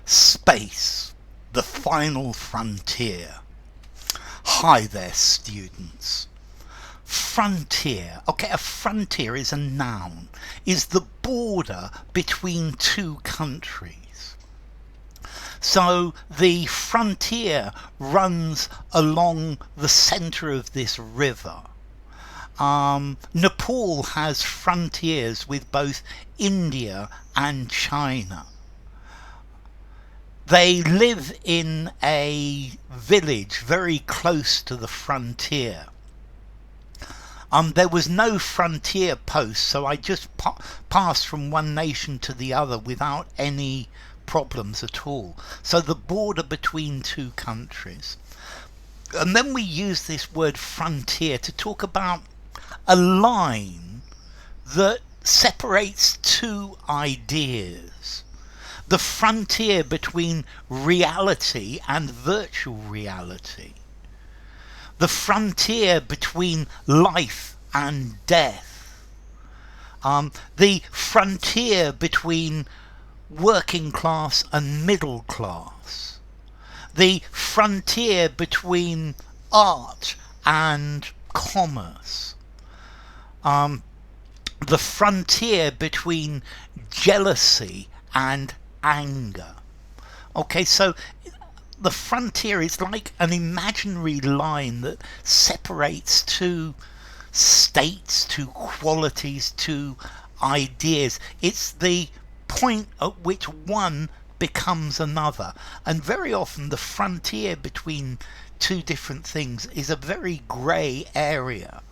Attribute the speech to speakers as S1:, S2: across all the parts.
S1: Space, the final frontier. Hi there, students. Frontier. Okay, a frontier is a noun, is the border between two countries. So the frontier runs along the center of this river. Nepal has frontiers with both India and China. They live in a village very close to the frontier. There was no frontier post, so I just passed from one nation to the other without any problems at all. So the border between two countries. And then we use this word frontier to talk about a line that separates two ideas. The frontier between reality and virtual reality. The frontier between life and death. The frontier between working class and middle class. The frontier between art and commerce. The frontier between jealousy and anger. Okay, so the frontier is like an imaginary line that separates two states, two qualities, two ideas. It's the point at which one becomes another. And very often the frontier between two different things is a very grey area.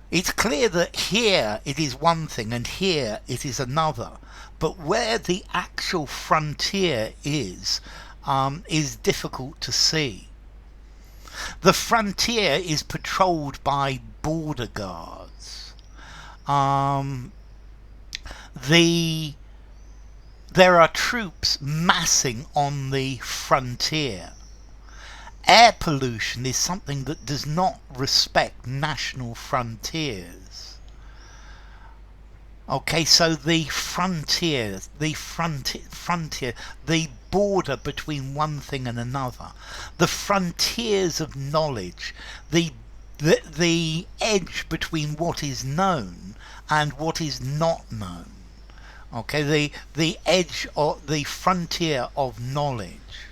S1: It's clear that here it is one thing and here it is another. But where the actual frontier is difficult to see. The frontier is patrolled by border guards. There are troops massing on the frontier. Air pollution is something that does not respect national frontiers. Okay, so the frontier, the border between one thing and another, the frontiers of knowledge, the edge between what is known and what is not known. Okay, the edge or the frontier of knowledge.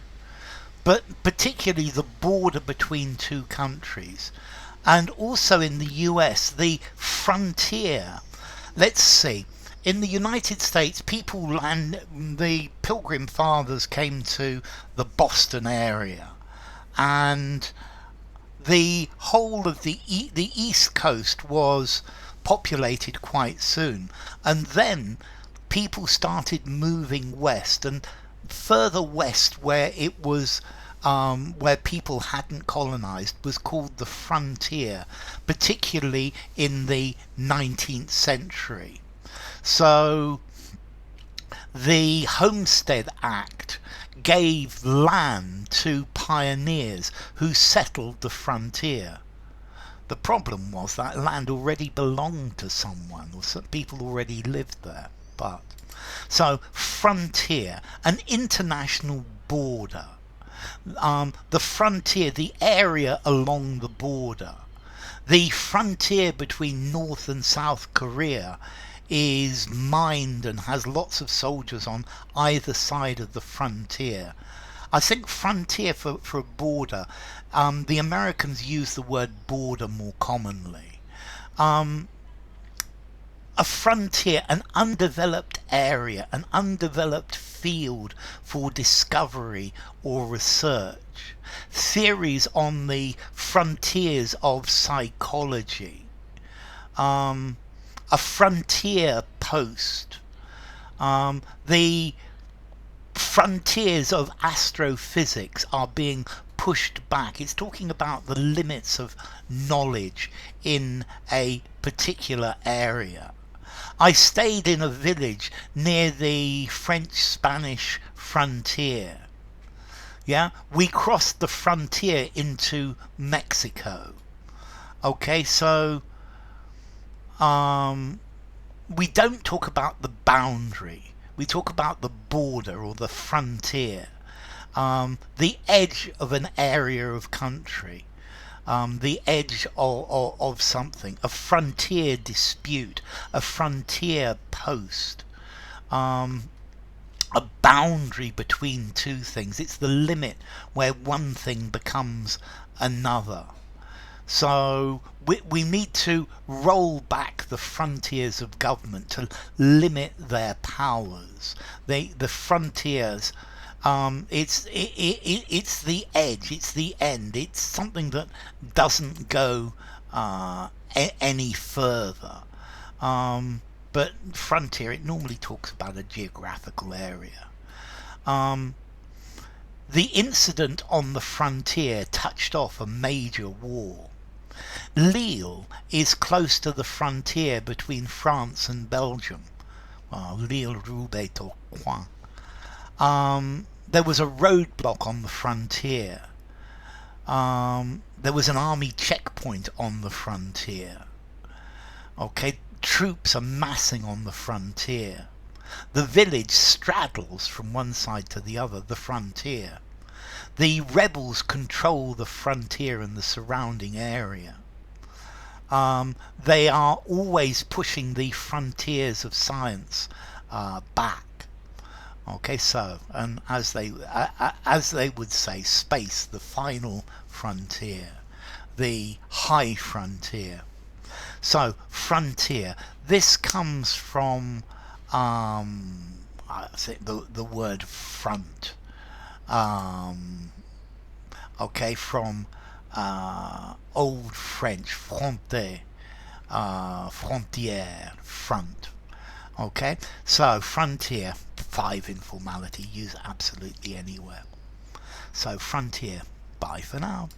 S1: But particularly the border between two countries. And also in the US, the frontier. Let's see, in the United States, the Pilgrim Fathers came to the Boston area, and the whole of the East Coast was populated quite soon. And then people started moving west, and further west where it was where people hadn't colonized was called the frontier, particularly in the 19th century. So the Homestead Act gave land to pioneers who settled the frontier. The problem was that land already belonged to someone, or some people already lived there. So frontier, an international border. The frontier, the area along the border. The frontier between North and South Korea is mined and has lots of soldiers on either side of the frontier. I think frontier for a border, the Americans use the word border more commonly. A frontier, an undeveloped area, an undeveloped field for discovery or research. Theories on the frontiers of psychology. A frontier post. The frontiers of astrophysics are being pushed back. It's talking about the limits of knowledge in a particular area. I stayed in a village near the French-Spanish frontier. Yeah, we crossed the frontier into Mexico. Okay, so we don't talk about the boundary. we talk about the border or the frontier, the edge of an area of country, the edge of something, a frontier dispute, a frontier post, a boundary between two things. It's the limit where one thing becomes another. So we need to roll back the frontiers of government to limit their powers. The frontiers, it's the edge, it's the end, it's something that doesn't go any further. But frontier, it normally talks about a geographical area. The incident on the frontier touched off a major war. Lille is close to the frontier between France and Belgium. Lille, Roubaix, Tourcoing. There was a roadblock on the frontier. There was an army checkpoint on the frontier. Okay, troops are massing on the frontier. The village straddles from one side to the other, the frontier. The rebels control the frontier and the surrounding area. They are always pushing the frontiers of science back. Okay, so, and as they would say, space, the final frontier, the high frontier. So, frontier. This comes from I think the word front. Okay, from Old French, fronte, frontière, front. Okay, so frontier, 5 informality, use absolutely anywhere. So frontier, bye for now.